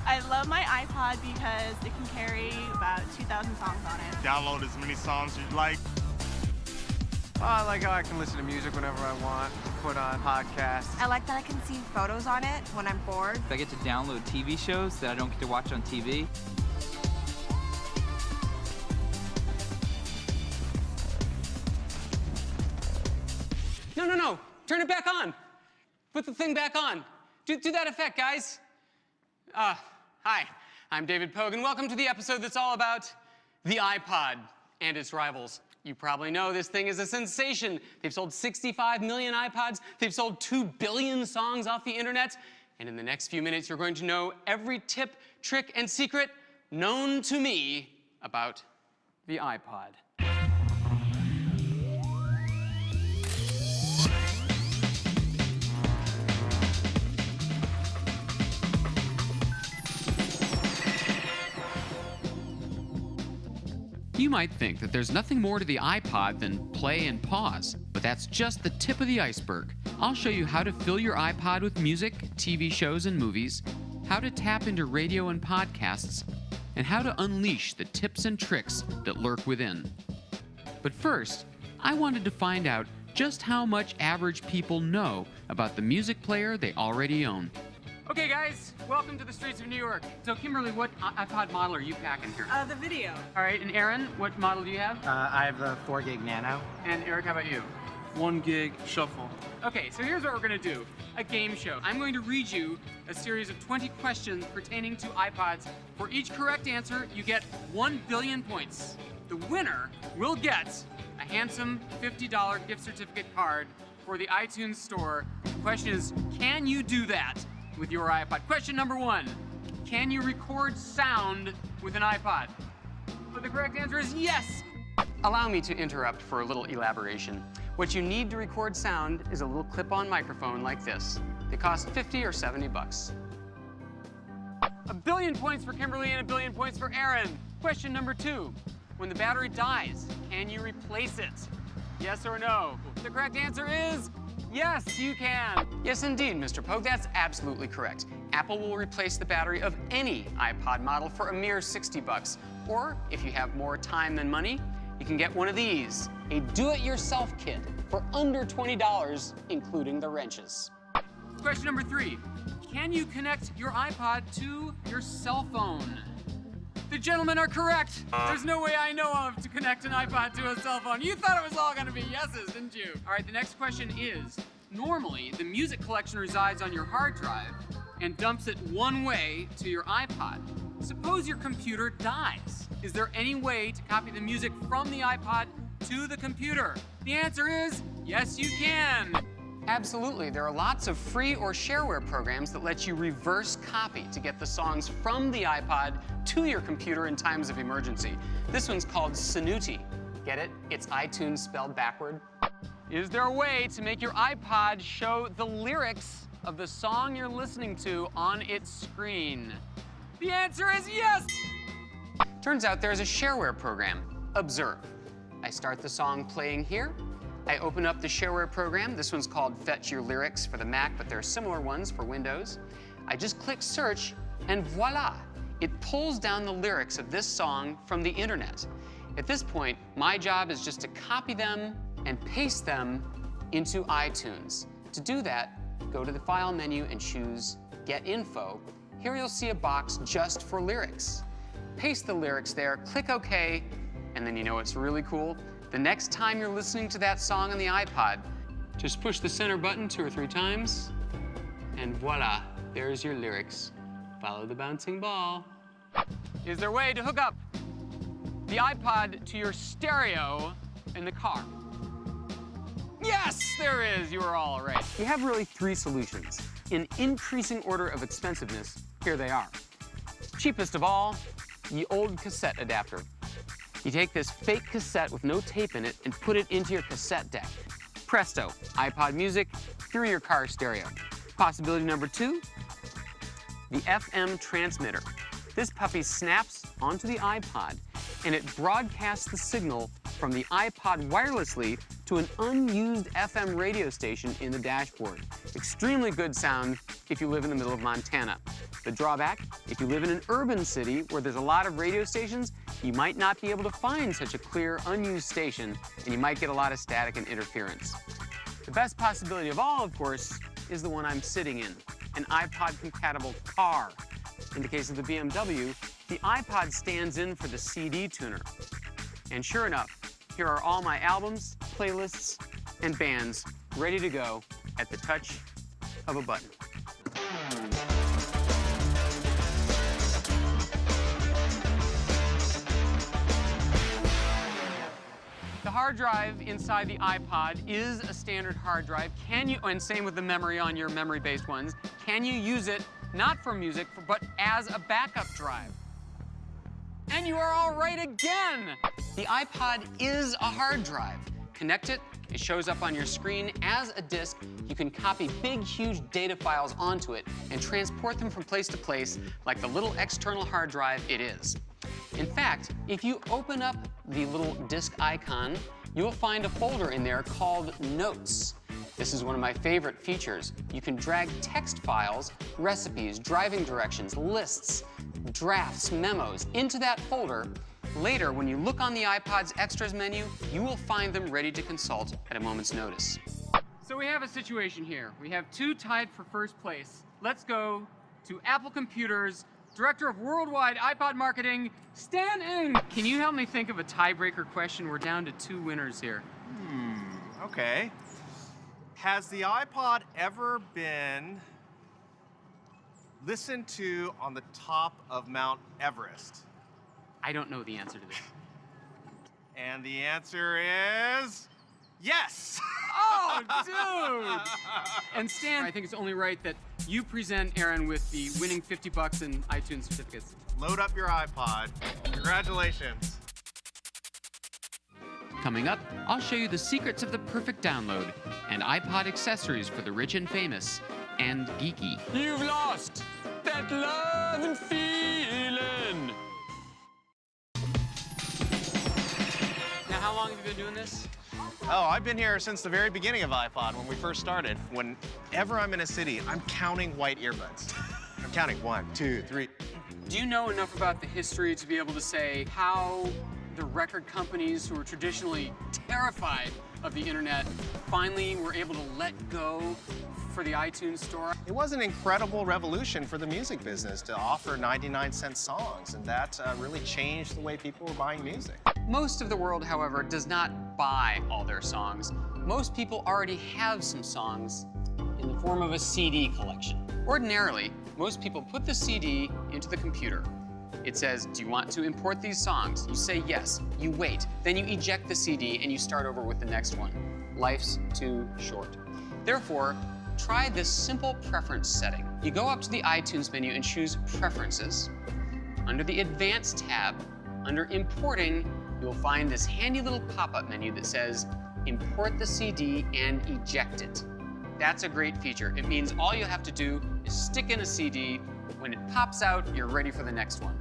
I love my iPod because it can carry about 2,000 songs on it. Download as many songs as you like. I like how I can listen to music whenever I want, put on podcasts. I like that I can see photos on it when I'm bored. I get to download TV shows that I don't get to watch on TV. No. Turn it back on. Put the thing back on. Do that effect, guys. Hi, I'm David Pogue, and welcome to the episode that's all about the iPod and its rivals. You probably know this thing is a sensation. They've sold 65 million iPods. They've sold 2 billion songs off the internet. And in the next few minutes, you're going to know every tip, trick, and secret known to me about the iPod. You might think that there's nothing more to the iPod than play and pause, but that's just the tip of the iceberg. I'll show you how to fill your iPod with music, TV shows, and movies, how to tap into radio and podcasts, and how to unleash the tips and tricks that lurk within. But first, I wanted to find out just how much average people know about the music player they already own. Okay, guys, welcome to the streets of New York. So, Kimberly, what iPod model are you packing here? The video. All right, and Aaron, what model do you have? I have the 4 gig Nano. And Eric, how about you? 1 gig shuffle. Okay, so here's what we're gonna do. A game show. I'm going to read you a series of 20 questions pertaining to iPods. For each correct answer, you get 1 billion points. The winner will get a handsome $50 gift certificate card for the iTunes store. The question is, can you do that with your iPod? Question number 1, can you record sound with an iPod? Well, the correct answer is yes. Allow me to interrupt for a little elaboration. What you need to record sound is a little clip-on microphone like this. They cost 50 or 70 bucks. 1 billion points for Kimberly and 1 billion points for Aaron. Question number 2, when the battery dies, can you replace it? Yes or no? The correct answer is yes, you can. Yes, indeed, Mr. Pogue, that's absolutely correct. Apple will replace the battery of any iPod model for a mere 60 bucks. Or, if you have more time than money, you can get one of these, a do-it-yourself kit for under $20, including the wrenches. Question number 3, can you connect your iPod to your cell phone? The gentlemen are correct. There's no way I know of to connect an iPod to a cell phone. You thought it was all gonna be yeses, didn't you? All right, the next question is, normally the music collection resides on your hard drive and dumps it one way to your iPod. Suppose your computer dies. Is there any way to copy the music from the iPod to the computer? The answer is yes, you can. Absolutely, there are lots of free or shareware programs that let you reverse copy to get the songs from the iPod to your computer in times of emergency. This one's called Snooty. Get it? It's iTunes spelled backward. Is there a way to make your iPod show the lyrics of the song you're listening to on its screen? The answer is yes! Turns out there's a shareware program, Observe. I start the song playing here. I open up the shareware program. This one's called Fetch Your Lyrics for the Mac, but there are similar ones for Windows. I just click search, and voila! It pulls down the lyrics of this song from the internet. At this point, my job is just to copy them and paste them into iTunes. To do that, go to the File menu and choose Get Info. Here you'll see a box just for lyrics. Paste the lyrics there, click OK, and then you know what's really cool? The next time you're listening to that song on the iPod, just push the center button 2 or 3 times, and voila, there's your lyrics. Follow the bouncing ball. Is there a way to hook up the iPod to your stereo in the car? Yes, there is. You are all right. We have really 3 solutions. In increasing order of expensiveness, here they are. Cheapest of all, the old cassette adapter. You take this fake cassette with no tape in it and put it into your cassette deck. Presto, iPod music through your car stereo. Possibility number 2, the FM transmitter. This puppy snaps onto the iPod and it broadcasts the signal from the iPod wirelessly to an unused FM radio station in the dashboard. Extremely good sound if you live in the middle of Montana. The drawback, if you live in an urban city where there's a lot of radio stations, you might not be able to find such a clear, unused station, and you might get a lot of static and interference. The best possibility of all, of course, is the one I'm sitting in, an Ipod Compatible Car. In the case of the BMW, the iPod stands in for the CD tuner. And sure enough, here are all my albums, playlists, and bands ready to go at the touch of a button. The hard drive inside the iPod is a standard hard drive. And same with the memory on your memory-based ones, can you use it not for music, but as a backup drive? And you are all right again! The iPod is a hard drive. Connect it, it shows up on your screen as a disk. You can copy big, huge data files onto it and transport them from place to place like the little external hard drive it is. In fact, if you open up the little disk icon, you'll find a folder in there called Notes. This is one of my favorite features. You can drag text files, recipes, driving directions, lists, drafts, memos into that folder. Later, when you look on the iPod's Extras menu, you will find them ready to consult at a moment's notice. So we have a situation here. We have two tied for first place. Let's go to Apple Computer's Director of Worldwide iPod Marketing, Stan Ng. Can you help me think of a tiebreaker question? We're down to two winners here. Okay. Has the iPod ever been listened to on the top of Mount Everest? I don't know the answer to this. And the answer is yes! Oh, dude! And Stan, I think it's only right that you present Aaron with the winning $50 in iTunes certificates. Load up your iPod. Congratulations. Coming up, I'll show you the secrets of the perfect download and iPod accessories for the rich and famous and geeky. You've lost that love and feeling. Now, how long have you been doing this? Oh, I've been here since the very beginning of iPod, when we first started. Whenever I'm in a city, I'm counting white earbuds. I'm counting 1, 2, 3. Do you know enough about the history to be able to say how the record companies who were traditionally terrified of the internet finally were able to let go for the iTunes store? It was an incredible revolution for the music business to offer 99-cent songs, and that really changed the way people were buying music. Most of the world, however, does not buy all their songs. Most people already have some songs in the form of a CD collection. Ordinarily, most people put the CD into the computer. It says, do you want to import these songs? You say yes, you wait, then you eject the CD and you start over with the next one. Life's too short. Therefore, try this simple preference setting. You go up to the iTunes menu and choose Preferences. Under the Advanced tab, under Importing, you'll find this handy little pop-up menu that says, Import the CD and eject it. That's a great feature. It means all you have to do is stick in a CD. When it pops out, you're ready for the next one.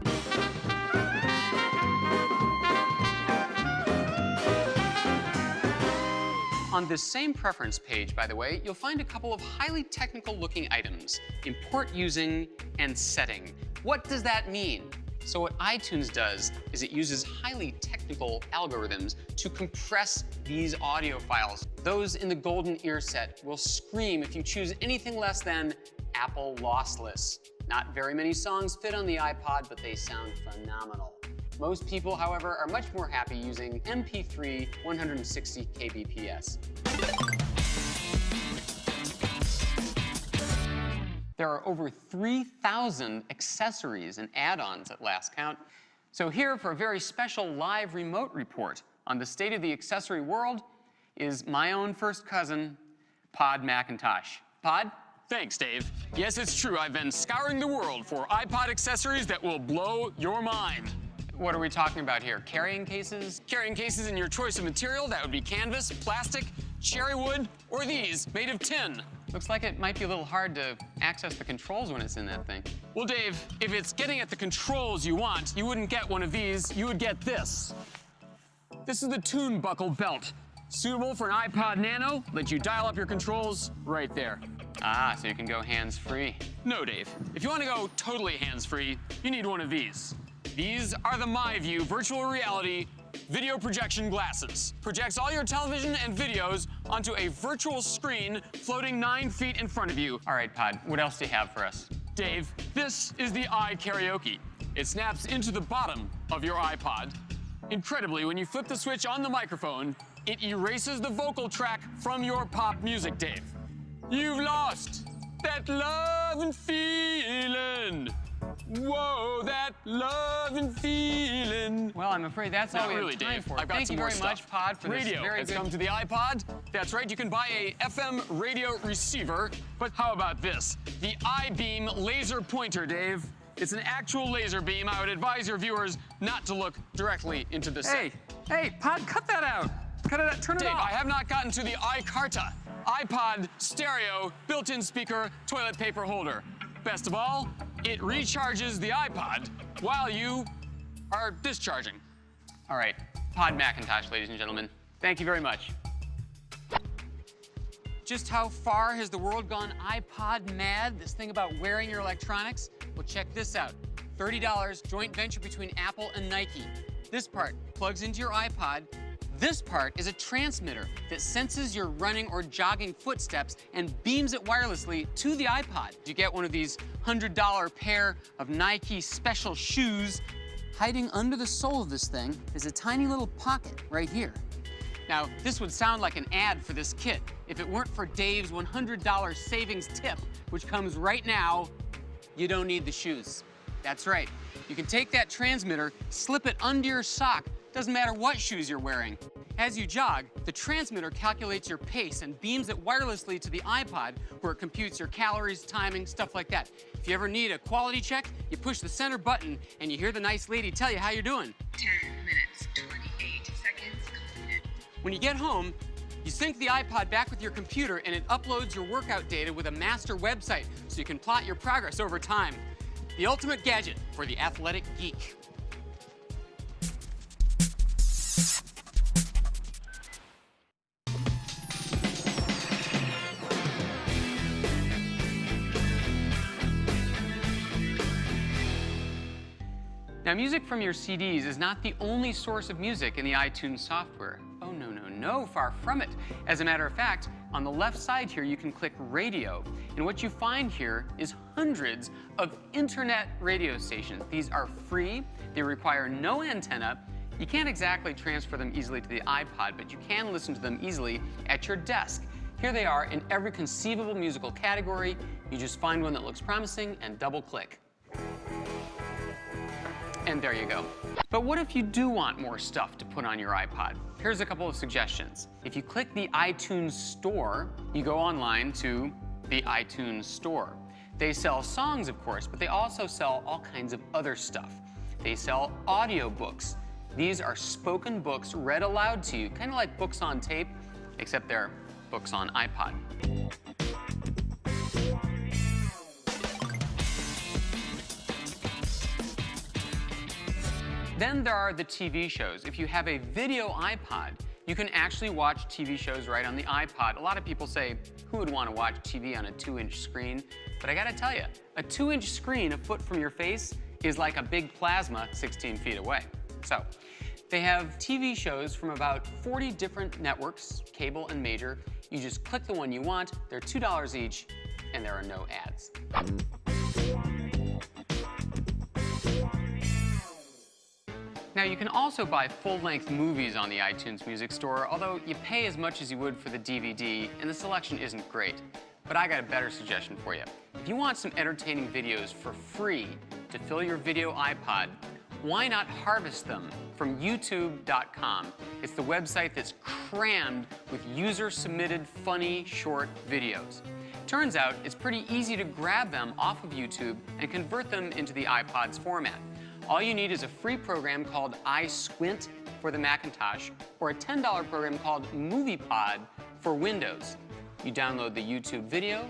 On this same preference page, by the way, you'll find a couple of highly technical looking items, import using and setting. What does that mean? So what iTunes does is it uses highly technical algorithms to compress these audio files. Those in the golden ear set will scream if you choose anything less than Apple lossless. Not very many songs fit on the iPod, but they sound phenomenal. Most people, however, are much more happy using MP3 160 kbps. There are over 3,000 accessories and add-ons at last count. So here for a very special live remote report on the state of the accessory world is my own first cousin, Pod Macintosh. Pod? Thanks, Dave. Yes, it's true. I've been scouring the world for iPod accessories that will blow your mind. What are we talking about here? Carrying cases? Carrying cases in your choice of material, that would be canvas, plastic, cherry wood, or these, made of tin. Looks like it might be a little hard to access the controls when it's in that thing. Well, Dave, if it's getting at the controls you want, you wouldn't get one of these, you would get this. This is the tune buckle belt. Suitable for an iPod Nano, lets you dial up your controls right there. Ah, so you can go hands-free. No, Dave. If you want to go totally hands-free, you need one of these. These are the MyView virtual reality video projection glasses. Projects all your television and videos onto a virtual screen floating 9 feet in front of you. All right, Pod, what else do you have for us? Dave, this is the iKaraoke. It snaps into the bottom of your iPod. Incredibly, when you flip the switch on the microphone, it erases the vocal track from your pop music, Dave. You've lost that love and feeling. Whoa, that love and feeling. Well, I'm afraid that's all we have time for. I've got Thank you very much, Pod, for this radio very has good... come to the iPod. That's right, you can buy a FM radio receiver. But how about this? The iBeam laser pointer, Dave. It's an actual laser beam. I would advise your viewers not to look directly into the set. Hey, Pod, cut that out. Cut it out, turn it Dave, off. I have not gotten to the iCarta. iPod stereo, built-in speaker, toilet paper holder. Best of all, it recharges the iPod while you are discharging. All right, Pod Macintosh, ladies and gentlemen. Thank you very much. Just how far has the world gone iPod mad? This thing about wearing your electronics? Well, check this out. $30, joint venture between Apple and Nike. This part plugs into your iPod. This part is a transmitter that senses your running or jogging footsteps and beams it wirelessly to the iPod. You get one of these $100 pair of Nike special shoes. Hiding under the sole of this thing is a tiny little pocket right here. Now, this would sound like an ad for this kit if it weren't for Dave's $100 savings tip, which comes right now. You don't need the shoes. That's right. You can take that transmitter, slip it under your sock. Doesn't matter what shoes you're wearing. As you jog, the transmitter calculates your pace and beams it wirelessly to the iPod, where it computes your calories, timing, stuff like that. If you ever need a quality check, you push the center button and you hear the nice lady tell you how you're doing. 10 minutes, 28 seconds completed. When you get home, you sync the iPod back with your computer and it uploads your workout data with a master website so you can plot your progress over time. The ultimate gadget for the athletic geek. Now, music from your CDs is not the only source of music in the iTunes software. Oh, no, no, no, far from it. As a matter of fact, on the left side here, you can click Radio. And what you find here is hundreds of internet radio stations. These are free. They require no antenna. You can't exactly transfer them easily to the iPod, but you can listen to them easily at your desk. Here they are in every conceivable musical category. You just find one that looks promising and double-click. And there you go. But what if you do want more stuff to put on your iPod? Here's a couple of suggestions. If you click the iTunes Store, you go online to the iTunes Store. They sell songs, of course, but they also sell all kinds of other stuff. They sell audiobooks. These are spoken books read aloud to you, kind of like books on tape, except they're books on iPod. Then there are the TV shows. If you have a video iPod, you can actually watch TV shows right on the iPod. A lot of people say, who would want to watch TV on a 2-inch screen? But I gotta tell you, a 2-inch screen a foot from your face is like a big plasma 16 feet away. So, they have TV shows from about 40 different networks, cable and major. You just click the one you want, they're $2 each, and there are no ads. Now, you can also buy full-length movies on the iTunes Music Store, although you pay as much as you would for the DVD, and the selection isn't great. But I got a better suggestion for you. If you want some entertaining videos for free to fill your video iPod, why not harvest them from YouTube.com? It's the website that's crammed with user-submitted, funny, short videos. Turns out it's pretty easy to grab them off of YouTube and convert them into the iPod's format. All you need is a free program called iSquint for the Macintosh, or a $10 program called MoviePod for Windows. You download the YouTube video,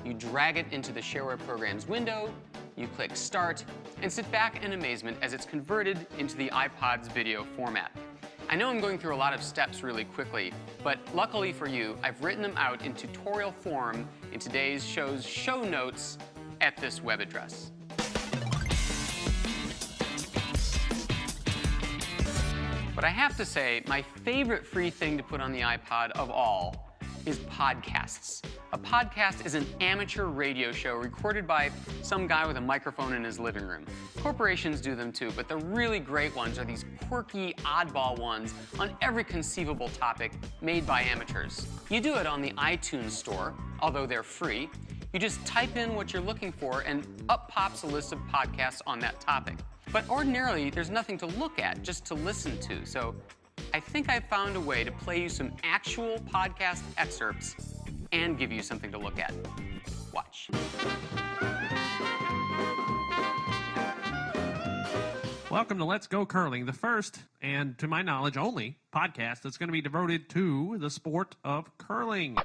you drag it into the shareware program's window, you click Start, and sit back in amazement as it's converted into the iPod's video format. I know I'm going through a lot of steps really quickly, but luckily for you, I've written them out in tutorial form in today's show's show notes at this web address. But I have to say, my favorite free thing to put on the iPod of all is podcasts. A podcast is an amateur radio show recorded by some guy with a microphone in his living room. Corporations do them too, but the really great ones are these quirky, oddball ones on every conceivable topic made by amateurs. You do it on the iTunes store, although they're free. You just type in what you're looking for and up pops a list of podcasts on that topic. But ordinarily, there's nothing to look at, just to listen to. So I think I've found a way to play you some actual podcast excerpts and give you something to look at. Watch. Welcome to Let's Go Curling, the first, and to my knowledge only, podcast that's going to be devoted to the sport of curling.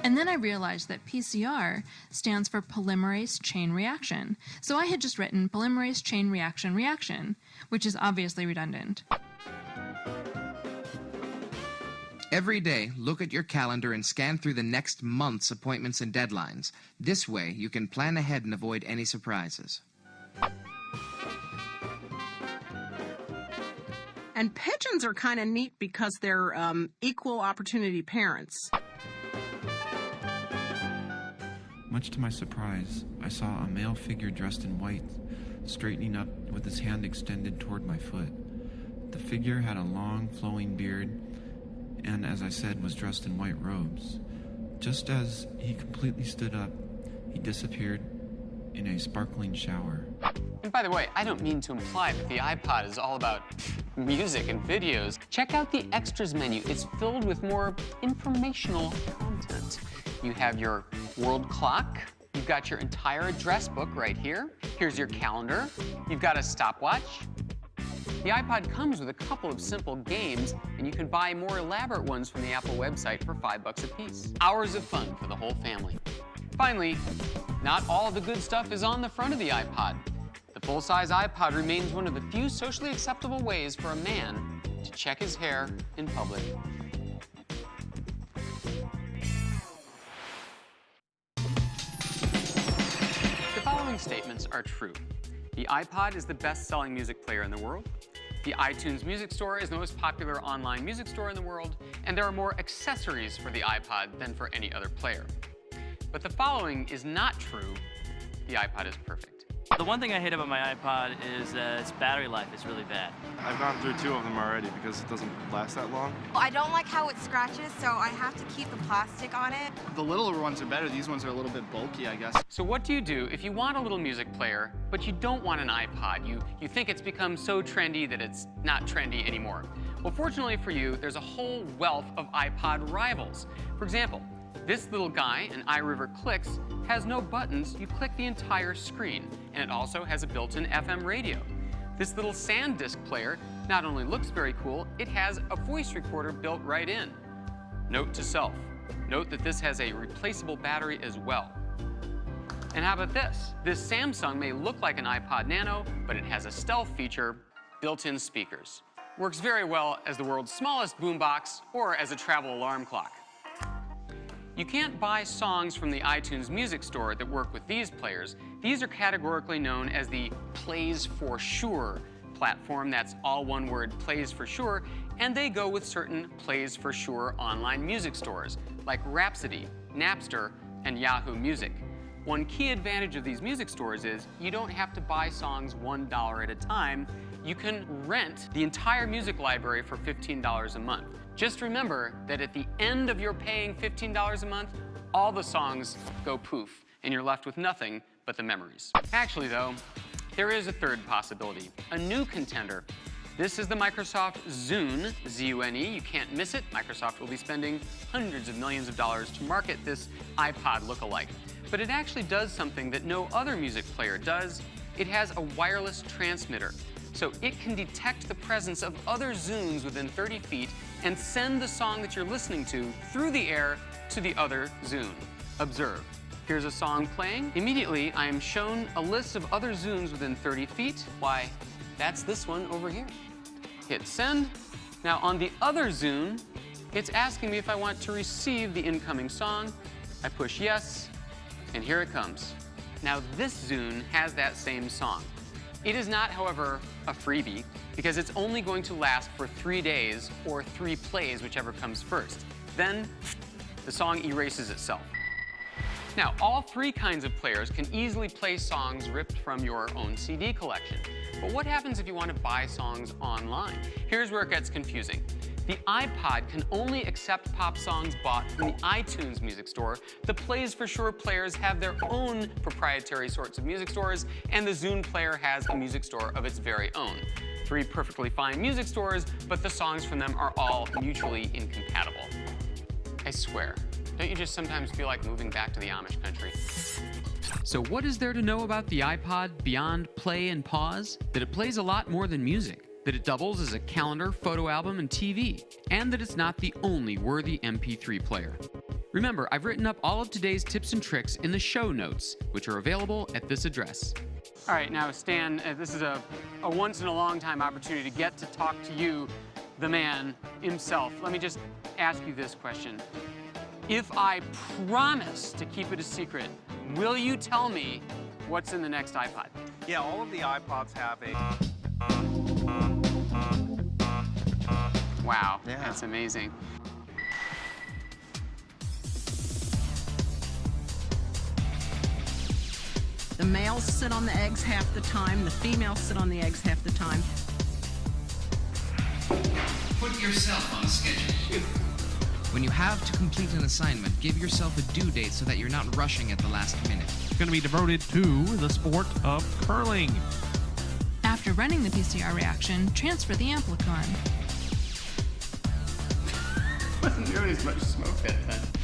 And then I realized that PCR stands for polymerase chain reaction. So I had just written polymerase chain reaction, which is obviously redundant. Every day, look at your calendar and scan through the next month's appointments and deadlines. This way, you can plan ahead and avoid any surprises. And pigeons are kind of neat because they're equal opportunity parents. Much to my surprise, I saw a male figure dressed in white, straightening up with his hand extended toward my foot. The figure had a long, flowing beard, and as I said, was dressed in white robes. Just as he completely stood up, he disappeared in a sparkling shower. And by the way, I don't mean to imply that the iPod is all about music and videos. Check out the extras menu. It's filled with more informational content. You have your world clock. You've got your entire address book right here. Here's your calendar. You've got a stopwatch. The iPod comes with a couple of simple games, and you can buy more elaborate ones from the Apple website for $5 a piece. Hours of fun for the whole family. Finally, not all the good stuff is on the front of the iPod. The full-size iPod remains one of the few socially acceptable ways for a man to check his hair in public. The following statements are true. The iPod is the best-selling music player in the world. The iTunes Music Store is the most popular online music store in the world, and there are more accessories for the iPod than for any other player. But the following is not true. The iPod is perfect. The one thing I hate about my iPod is its battery life is really bad. I've gone through 2 of them already because it doesn't last that long. I don't like how it scratches, so I have to keep the plastic on it. The littler ones are better. These ones are a little bit bulky, I guess. So what do you do if you want a little music player, but you don't want an iPod? You think it's become so trendy that it's not trendy anymore. Well, fortunately for you, there's a whole wealth of Ipod Rivals. For example, this little guy, an iRiver Clicks, has no buttons. You click the entire screen, and it also has a built-in FM radio. This little SanDisk player not only looks very cool, it has a voice recorder built right in. Note to self, note that this has a replaceable battery as well. And how about this? This Samsung may look like an iPod Nano, but it has a stealth feature, built-in speakers. Works very well as the world's smallest boombox or as a travel alarm clock. You can't buy songs from the iTunes Music Store that work with these players. These are categorically known as the Plays for Sure platform. That's all one word, Plays for Sure, and they go with certain Plays for Sure online music stores like Rhapsody, Napster, and Yahoo Music. One key advantage of these music stores is you don't have to buy songs $1 at a time. You can rent the entire music library for $15 a month. Just remember that at the end of your paying $15 a month, all the songs go poof, and you're left with nothing but the memories. Actually, though, there is a third possibility, a new contender. This is the Microsoft Zune, Z-U-N-E. You can't miss it. Microsoft will be spending hundreds of millions of dollars to market this iPod look-alike. But it actually does something that no other music player does. It has a wireless transmitter. So it can detect the presence of other Zunes within 30 feet and send the song that you're listening to through the air to the other Zune. Observe. Here's a song playing. Immediately, I am shown a list of other Zunes within 30 feet. Why, that's this one over here. Hit send. Now on the other Zune, it's asking me if I want to receive the incoming song. I push yes, and here it comes. Now this Zune has that same song. It is not, however, a freebie, because it's only going to last for 3 days or 3 plays, whichever comes first. Then the song erases itself. Now, all 3 kinds of players can easily play songs ripped from your own CD collection. But what happens if you want to buy songs online? Here's where it gets confusing. The iPod can only accept pop songs bought from the iTunes music store. The Plays for Sure players have their own proprietary sorts of music stores, and the Zune player has a music store of its very own. 3 perfectly fine music stores, but the songs from them are all mutually incompatible. I swear, don't you just sometimes feel like moving back to the Amish country? So what is there to know about the iPod beyond play and pause? That it plays a lot more than music. That it doubles as a calendar, photo album, and TV, and that it's not the only worthy MP3 player. Remember, I've written up all of today's tips and tricks in the show notes, which are available at this address. All right, now Stan, this is a once-in-a-long-time opportunity to get to talk to you, the man himself. Let me just ask you this question. If I promise to keep it a secret, will you tell me what's in the next iPod? Yeah, all of the iPods have a... Wow, that's amazing. The males sit on the eggs half the time, the females sit on the eggs half the time. Put yourself on a schedule. When you have to complete an assignment, give yourself a due date so that you're not rushing at the last minute. It's going to be devoted to the sport of curling. After running the PCR reaction, transfer the amplicon. Wasn't nearly as much smoke that time.